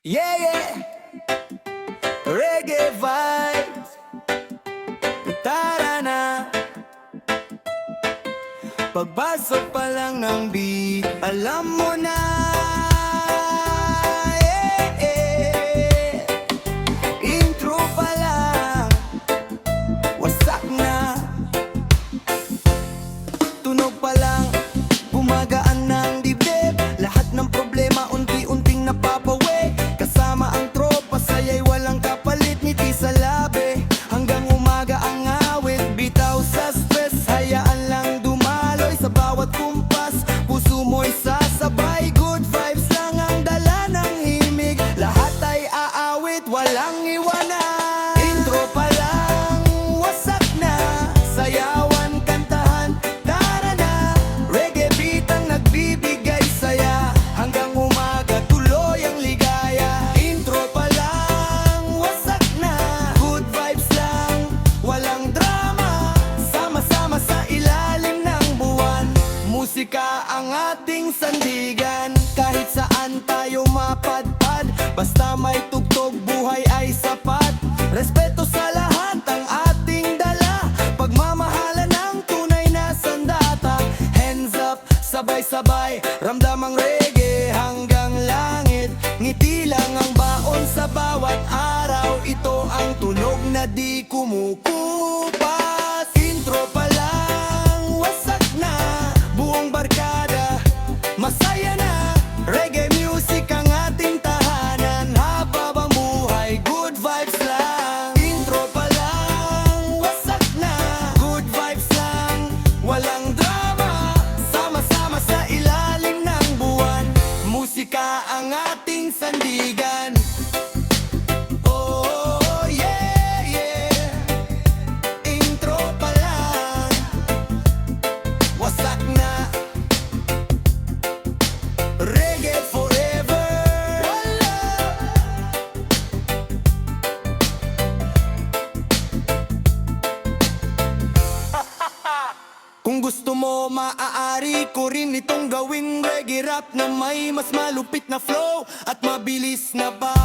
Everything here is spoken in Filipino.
Yeah, yeah, reggae vibes. Tara na. Pagpasok pa lang ng beat, alam mo na. Yeah, yeah. Intro pa lang, wasak na. Tunog pa lang, gumagaan ng dibdib. Lahat ng problema unti-unting napapawi. Kasama ang tropa, saya'y walang kapalit. Ngiti sa labi, hanggang umaga ang awit. Bitaw sa stress, hayaan lang dumaloy sa bawat kumpas. Puso mo'y sasabay, good vibes lang ang dala ng himig. Lahat ay aawit, walang iwanan. Intro pa lang, wasak na. Sayawan, kantahan, tara na. Reggae beat ang nagbibigay saya. Hanggang umaga, tuloy ang ligaya. Intro pa lang, wasak na. Good vibes lang, walang drama. Sama-sama sa ilalim ng buwan. Musika ang ating sandigan. Kahit saan tayo mapadpad, basta may tugtog, buhay ay sapat. Respeto sa lahat ang ating dala. Pagmamahalan ng tunay na sandata. Hands up, sabay-sabay, ramdam ang reggae hanggang langit. Ngiti lang ang baon sa bawat araw. Ito ang tunog na di kumukupas. Intro pa lang, wasak na. Buong barkada, masaya na. Reggae music ang ating tahanan. Habang buhay, good vibes lang. Intro pa lang, wasak na. Good vibes lang, walang drama. Sama-sama sa ilalim ng buwan. Musika ang ating sandigan. Oh, yeah, yeah. Intro pa lang, wasak na. Reggae forever. Wala. Kung gusto mo, maaari ko rin itong gawing reggae rap na may mas malupit na flow at mabilis na ba